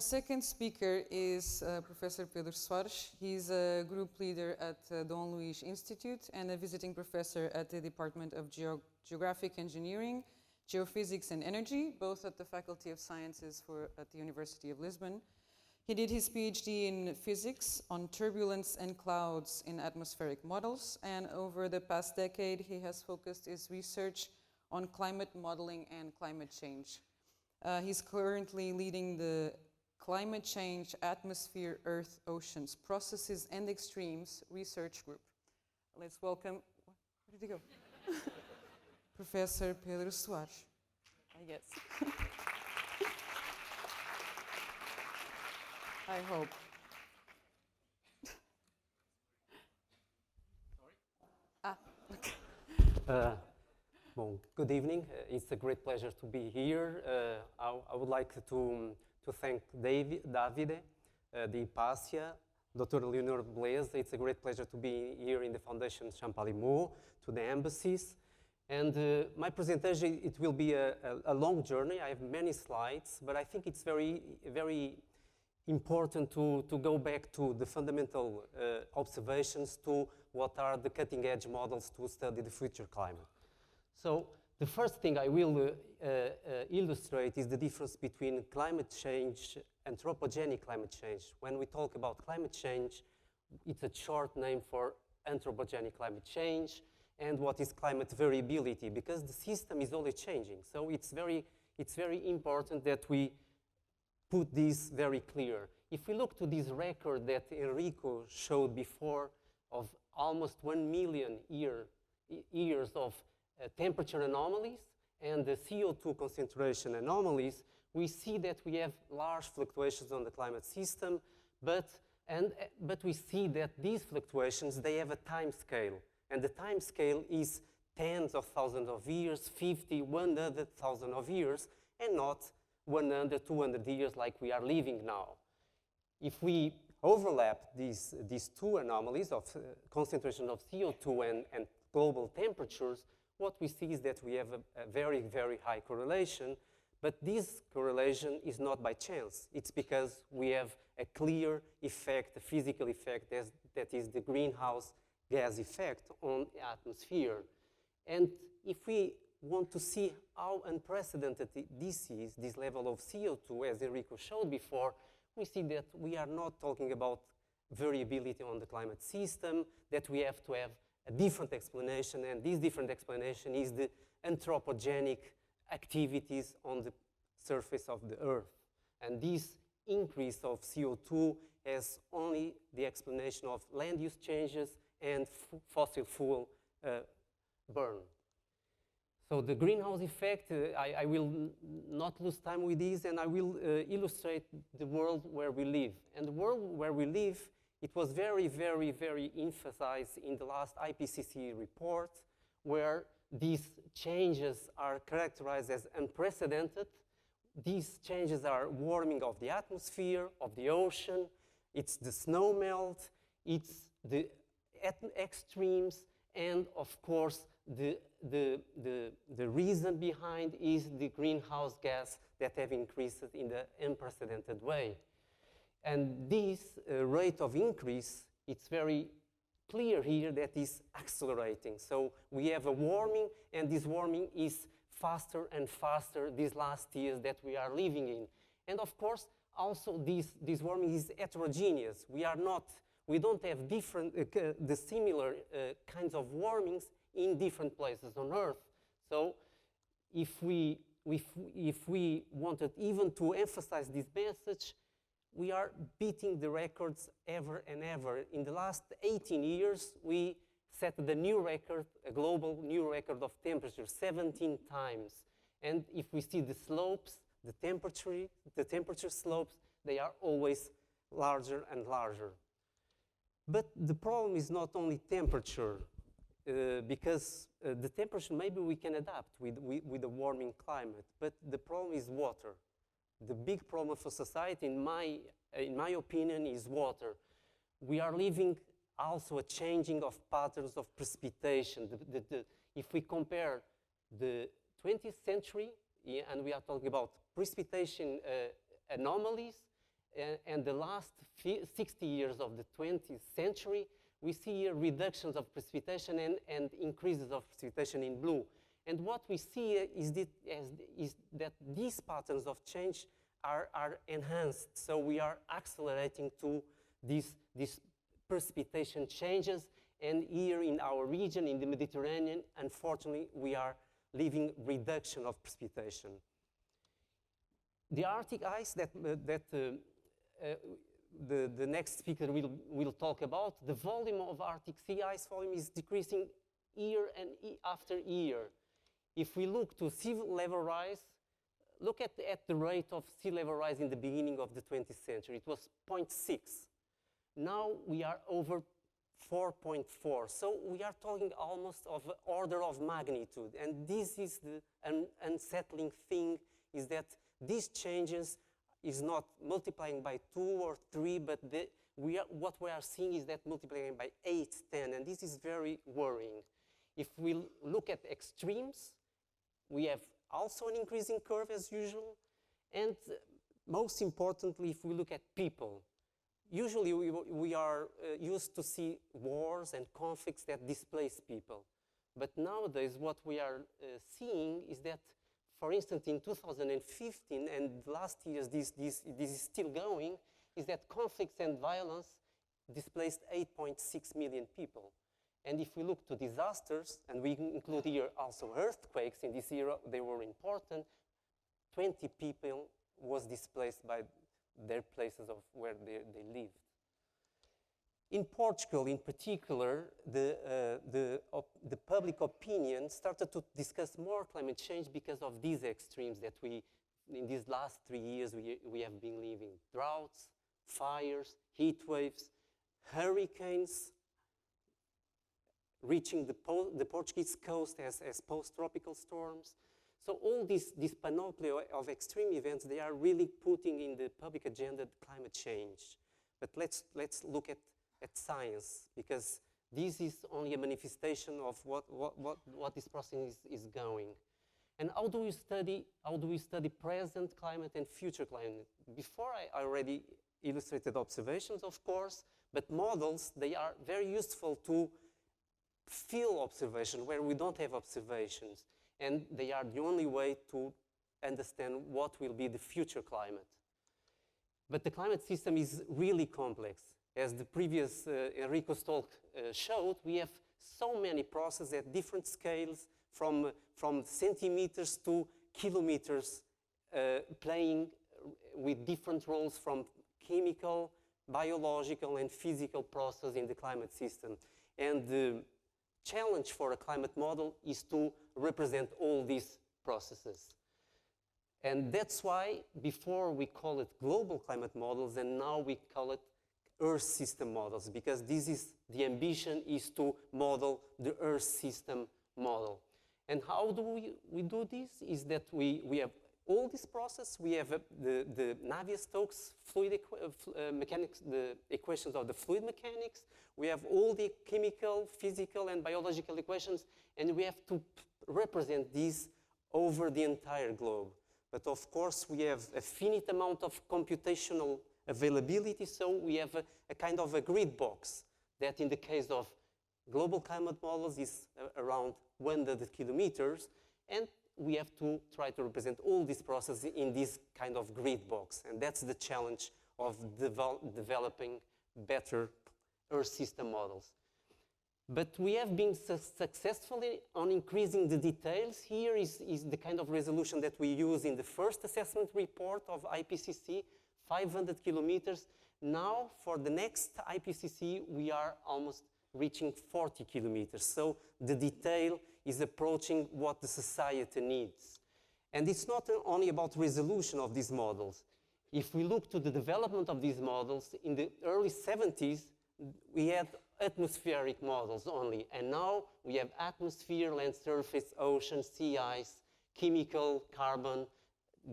second speaker is Professor Pedro Soares. He's a group leader at Dom Luís Institute and a visiting professor at the Department of Geographic Engineering, Geophysics and Energy, both at the Faculty of Sciences at the University of Lisbon. He did his PhD in physics on turbulence and clouds in atmospheric models, and over the past decade he has focused his research on climate modeling and climate change. He's currently leading the Climate Change, Atmosphere, Earth, Oceans, Processes and Extremes Research Group. Let's welcome, where did he go? Professor Pedro Soares, I guess. I hope. Sorry? Okay. Well, good evening. It's a great pleasure to be here. I would like to thank Davide, the IPASSIA, Dr. Leonor Blaise. It's a great pleasure to be here in the Foundation Champalimaud, to the embassies. And my presentation, it will be a long journey. I have many slides, but I think it's very important to go back to the fundamental observations, to what are the cutting-edge models to study the future climate. So the first thing I will illustrate is the difference between climate change, anthropogenic climate change. When we talk about climate change, it's a short name for anthropogenic climate change, and what is climate variability, because the system is always changing. So it's very important that we put this very clear. If we look to this record that Enrico showed before of almost 1 million years of temperature anomalies and the CO2 concentration anomalies, we see that we have large fluctuations on the climate system, but we see that these fluctuations, they have a time scale, and the time scale is tens of thousands of years, 50, 100,000 of years, and not 100, 200 years like we are living now. If we overlap these two anomalies of concentration of CO2 and global temperatures, what we see is that we have a very, very high correlation, but this correlation is not by chance. It's because we have a clear effect, a physical effect, that is the greenhouse gas effect on the atmosphere. And if we want to see how unprecedented this is, this level of CO2, as Enrico showed before, we see that we are not talking about variability on the climate system, that we have to have a different explanation, and this different explanation is the anthropogenic activities on the surface of the Earth. And this increase of CO2 has only the explanation of land use changes and fossil fuel burn. So the greenhouse effect, I will not lose time with this, and I will illustrate the world where we live. And the world where we live, it was very, very, very emphasized in the last IPCC report, where these changes are characterized as unprecedented. These changes are warming of the atmosphere, of the ocean, it's the snow melt, it's the extremes, and of course, the reason behind is the greenhouse gas that have increased in the unprecedented way. And this rate of increase, it's very clear here that is accelerating. So we have a warming, and this warming is faster and faster these last years that we are living in. And of course, also this warming is heterogeneous. We don't have the similar kinds of warmings in different places on Earth. So if we wanted even to emphasize this message, we are beating the records ever and ever. In the last 18 years, we set the new record, a global new record of temperature, 17 times. And if we see the slopes, the temperature slopes, they are always larger and larger. But the problem is not only temperature, because the temperature, maybe we can adapt with a warming climate, but the problem is water. The big problem for society, in my opinion, is water. We are living also a changing of patterns of precipitation. If we compare the 20th century, and we are talking about precipitation anomalies, and the last 60 years of the 20th century, we see reductions of precipitation and increases of precipitation in blue. And what we see is that these patterns of change are enhanced. So we are accelerating to these precipitation changes. And here in our region, in the Mediterranean, unfortunately, we are living reduction of precipitation. The Arctic ice that the next speaker will talk about, the volume of Arctic sea ice volume is decreasing year after year. If we look to sea level rise, look at the rate of sea level rise in the beginning of the 20th century. It was 0.6. Now we are over 4.4. So we are talking almost of an order of magnitude. And this is the unsettling thing, is that these changes is not multiplying by 2 or 3, but what we are seeing is that multiplying by 8, 10, and this is very worrying. If we look at extremes, we have also an increasing curve as usual, and most importantly, if we look at people, usually we are used to see wars and conflicts that displace people. But nowadays, what we are seeing is that, for instance, in 2015, and last years this is still going, is that conflicts and violence displaced 8.6 million people. And if we look to disasters, and we include here also earthquakes in this era, they were important, 20 people was displaced by their places of where they lived. In Portugal, in particular, the public opinion started to discuss more climate change because of these extremes that in these last 3 years, we have been living. Droughts, fires, heat waves, hurricanes, reaching the Portuguese coast as post-tropical storms. So all this panoply of extreme events, they are really putting in the public agenda climate change. But let's look at science, because this is only a manifestation of what this process is going. And how do we study present climate and future climate? Before I already illustrated observations, of course, but models, they are very useful to field observation where we don't have observations, and they are the only way to understand what will be the future climate. But the climate system is really complex. As the previous Enrico's talk showed, we have so many processes at different scales, from centimeters to kilometers, playing with different roles from chemical, biological, and physical processes in the climate system. And the challenge for a climate model is to represent all these processes. And that's why before we call it global climate models, and now we call it Earth system models, because the ambition is to model the Earth system model. And how do we do this? Is that we have all this process. We have the Navier-Stokes fluid mechanics, the equations of the fluid mechanics. We have all the chemical, physical, and biological equations, and we have to represent these over the entire globe. But of course, we have a finite amount of computational availability, so we have a kind of a grid box that in the case of global climate models is around 100 kilometers, and we have to try to represent all these processes in this kind of grid box, and that's the challenge of developing better Earth system models. But we have been successfully on increasing the details. Here is the kind of resolution that we use in the first assessment report of IPCC, 500 kilometers. Now, for the next IPCC, we are almost reaching 40 kilometers. So the detail is approaching what the society needs. And it's not only about resolution of these models. If we look to the development of these models, in the early 70s, we had atmospheric models only. And now we have atmosphere, land surface, ocean, sea ice, chemical, carbon,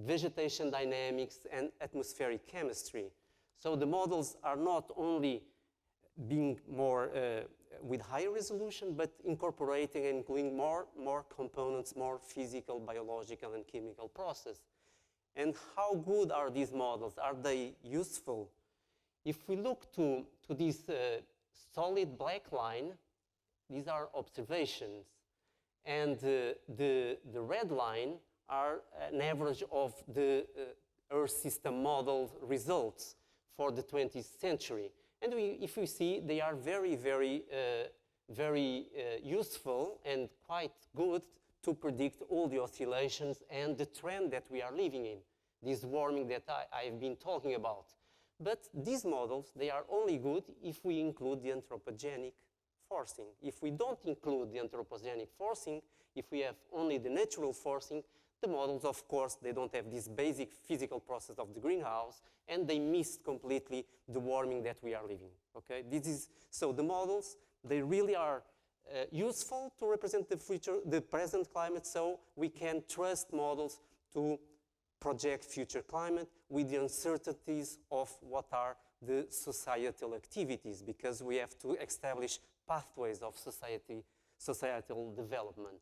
vegetation dynamics, and atmospheric chemistry. So the models are not only being more with higher resolution, but incorporating and including more components, more physical, biological, and chemical process. And how good are these models? Are they useful? If we look to this solid black line, these are observations. And the red line are an average of the Earth system model results for the 20th century. And if we see, they are very, very, very useful and quite good to predict all the oscillations and the trend that we are living in, this warming that I've been talking about. But these models, they are only good if we include the anthropogenic forcing. If we don't include the anthropogenic forcing, if we have only the natural forcing, the models, of course, they don't have this basic physical process of the greenhouse, and they miss completely the warming that we are living, okay? So the models, they really are useful to represent the present climate, so we can trust models to project future climate with the uncertainties of what are the societal activities, because we have to establish pathways of societal development.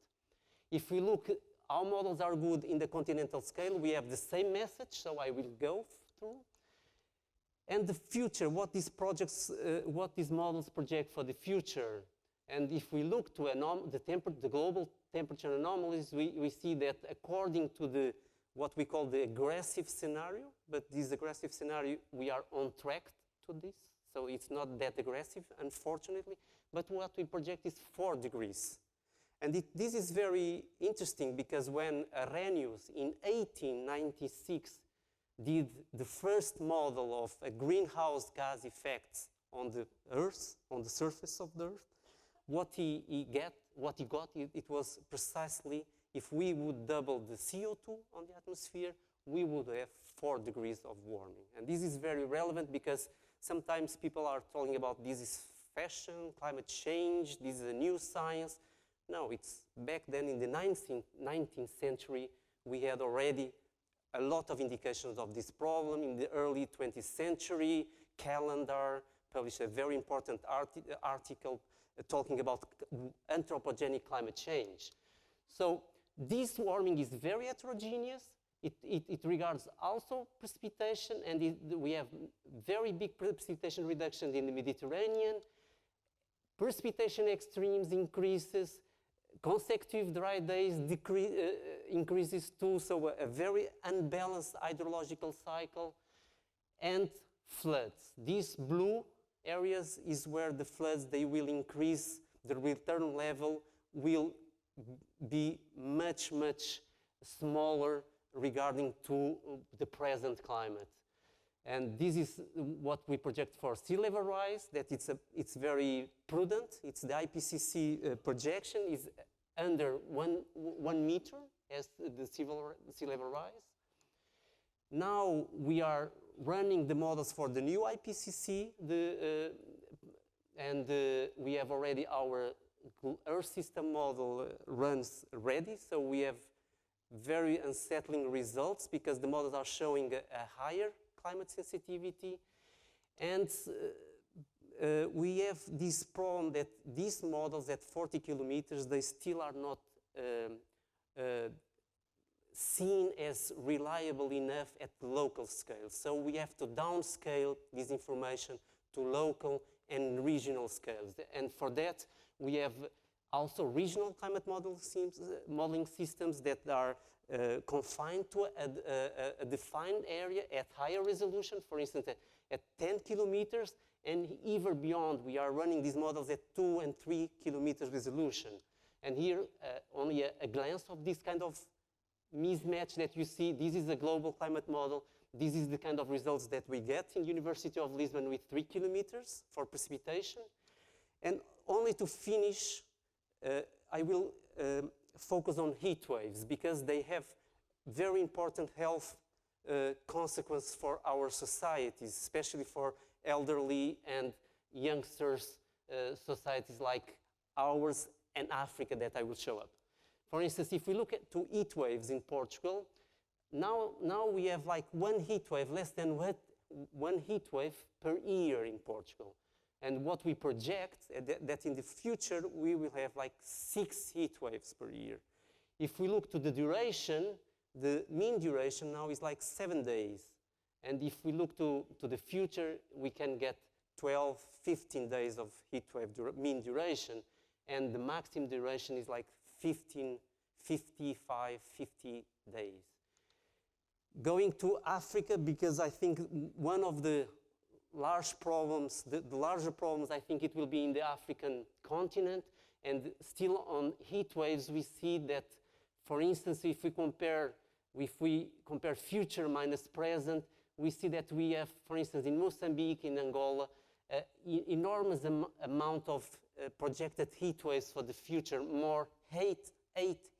If we look, our models are good in the continental scale. We have the same message, so I will go through. And the future, what these models project for the future. And if we look to the global temperature anomalies, we see that according to what we call the aggressive scenario, but this aggressive scenario, we are on track to this. So it's not that aggressive, unfortunately. But what we project is 4 degrees. And this is very interesting because when Arrhenius in 1896 did the first model of a greenhouse gas effects on the Earth, on the surface of the Earth, what he got, it was precisely if we would double the CO2 on the atmosphere, we would have 4 degrees of warming. And this is very relevant because sometimes people are talking about this is fashion, climate change, this is a new science. No, it's back then in the 19th century, we had already a lot of indications of this problem. In the early 20th century, Calendar published a very important article talking about anthropogenic climate change. So this warming is very heterogeneous. It regards also precipitation, and we have very big precipitation reductions in the Mediterranean. Precipitation extremes increases, consecutive dry days increases too, so a very unbalanced hydrological cycle, and floods. These blue areas is where the floods, they will increase, the return level will be much, much smaller regarding to the present climate. And this is what we project for sea level rise, that it's very prudent. It's the IPCC projection is under 1 meter as the sea level rise. Now we are running the models for the new IPCC, and we have already our Earth system model runs ready, so we have very unsettling results because the models are showing a higher climate sensitivity, and we have this problem that these models at 40 kilometers, they still are not seen as reliable enough at the local scale. So we have to downscale this information to local and regional scales. And for that, we have also regional climate modeling systems that are confined to a defined area at higher resolution, for instance, at 10 kilometers, and even beyond. We are running these models at 2 and 3 kilometers resolution. And here, only a glance of this kind of mismatch that you see. This is a global climate model. This is the kind of results that we get in University of Lisbon with 3 kilometers for precipitation. And only to finish, I will focus on heat waves because they have very important health consequences for our societies, especially for elderly and youngsters societies like ours and Africa that I will show up. For instance, if we look at heat waves in Portugal, now we have like 1 heat wave, less than 1 heat wave per year in Portugal. And what we project that in the future we will have like 6 heat waves per year. If we look to the duration, the mean duration now is like 7 days. And if we look to the future, we can get 12, 15 days of heat wave mean duration, and the maximum duration is like 15, 55, 50 days. Going to Africa, because I think one of the large problems, the larger problems, I think it will be in the African continent, and still on heat waves, we see that, for instance, if we compare future minus present, we see that we have, for instance, in Mozambique, in Angola, enormous amount of projected heat waves for the future, more eight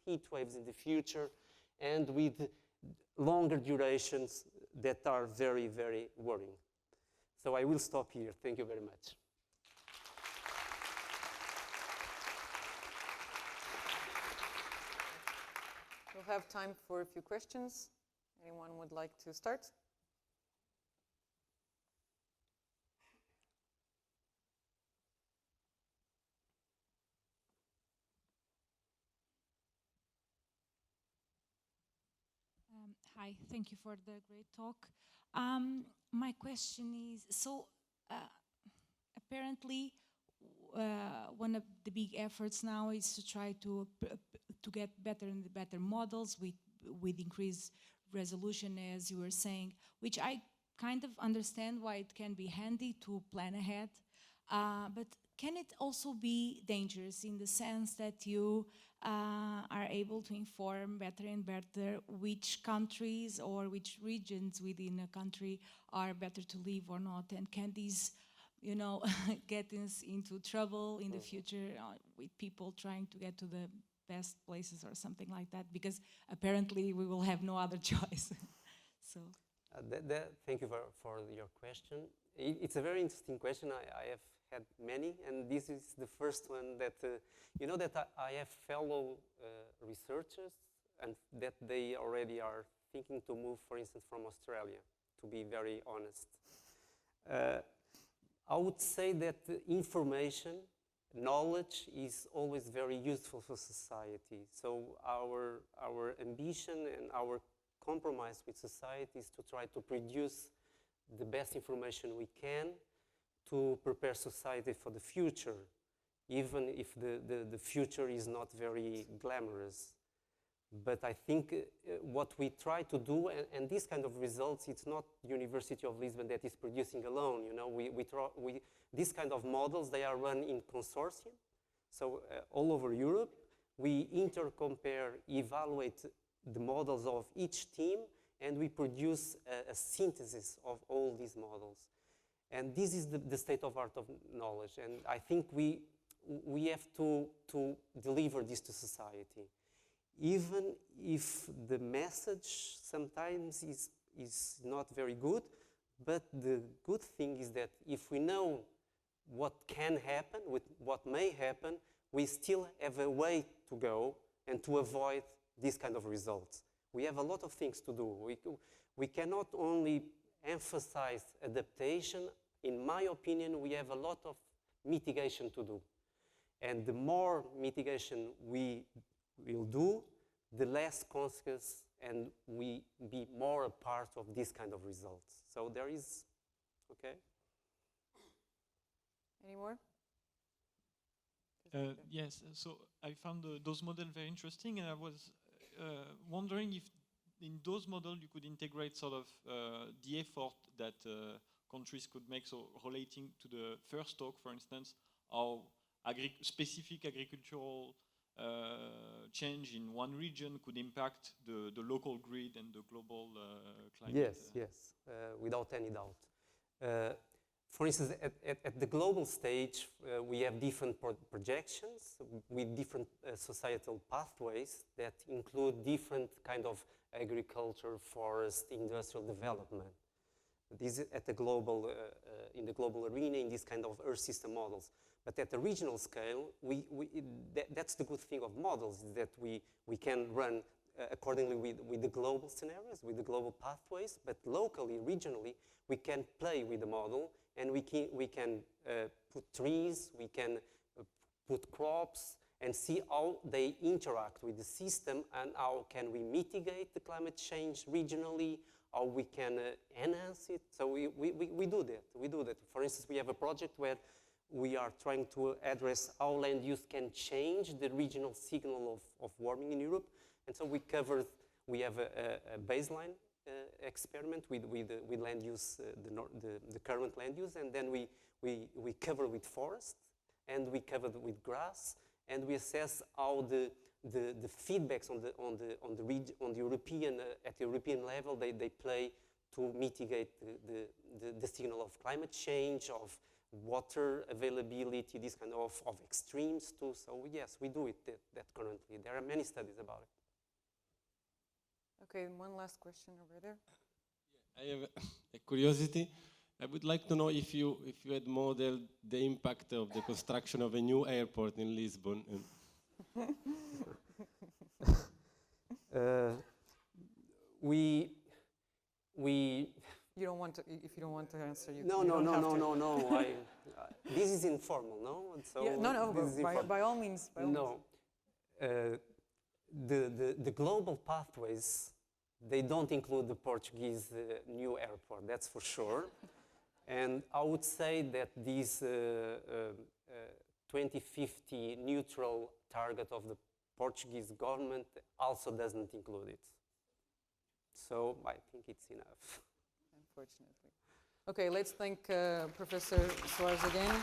heat waves in the future, and with longer durations that are very, very worrying. So I will stop here. Thank you very much. We'll have time for a few questions. Anyone would like to start? Hi, thank you for the great talk. My question is, so apparently one of the big efforts now is to try to get better and better models with increased resolution, as you were saying, which I kind of understand why it can be handy to plan ahead. But can it also be dangerous in the sense that you are able to inform better and better which countries or which regions within a country are better to live or not? And can these, get us into trouble in the future with people trying to get to the best places or something like that? Because apparently we will have no other choice. So. Thank you for your question. It's a very interesting question. I have had many, and this is the first one that, that I have fellow researchers, and that they already are thinking to move, for instance, from Australia, to be very honest. I would say that information, knowledge is always very useful for society. So our ambition and our compromise with society is to try to produce the best information we can to prepare society for the future, even if the future is not very glamorous. But I think what we try to do, and these kind of results, it's not University of Lisbon that is producing alone. These kind of models, they are run in consortium. So all over Europe, we intercompare, evaluate the models of each team, and we produce a synthesis of all these models. And this is the state of art of knowledge. And I think we have to deliver this to society. Even if the message sometimes is not very good, but the good thing is that if we know what can happen, what may happen, we still have a way to go and to avoid these kind of results. We have a lot of things to do. We cannot only emphasize adaptation. In my opinion, we have a lot of mitigation to do. And the more mitigation we will do, the less consequence, and we be more a part of this kind of results. So there is, okay? Any more? Yes, so I found those models very interesting, and I was wondering if in those models you could integrate sort of the effort that countries could make, so relating to the first talk, for instance, how specific agricultural change in one region could impact the local grid and the global climate. Yes, without any doubt. For instance, at the global stage, we have different projections with different societal pathways that include different kind of agriculture, forest, industrial development. This is at the global, in the global arena, in this kind of Earth system models. But at the regional scale, that's the good thing of models, is that we can run accordingly with the global scenarios, with the global pathways, but locally, regionally, we can play with the model, and we can put trees, we can put crops, and see how they interact with the system and how can we mitigate the climate change regionally, how we can enhance it. So we do that. We do that. For instance, we have a project where we are trying to address how land use can change the regional signal of warming in Europe. And so we have a baseline experiment with land use, the current land use, and then we cover with forest, and we cover with grass, and we assess how the feedbacks on the European at the European level they play to mitigate the signal of climate change, of water availability, this kind of extremes too. So yes, we do it that currently. There are many studies about it. Okay, one last question over there. I have a curiosity. I would like to know if you had modeled the impact of the construction of a new airport in Lisbon. We You don't want to, if you don't want to answer, you no. This is informal, no? So yeah, no, this is by all means. By all no. The global pathways, they don't include the Portuguese new airport, that's for sure. And I would say that this 2050 neutral target of the Portuguese government also doesn't include it. So I think it's enough. Unfortunately. Okay, let's thank Professor Soares again.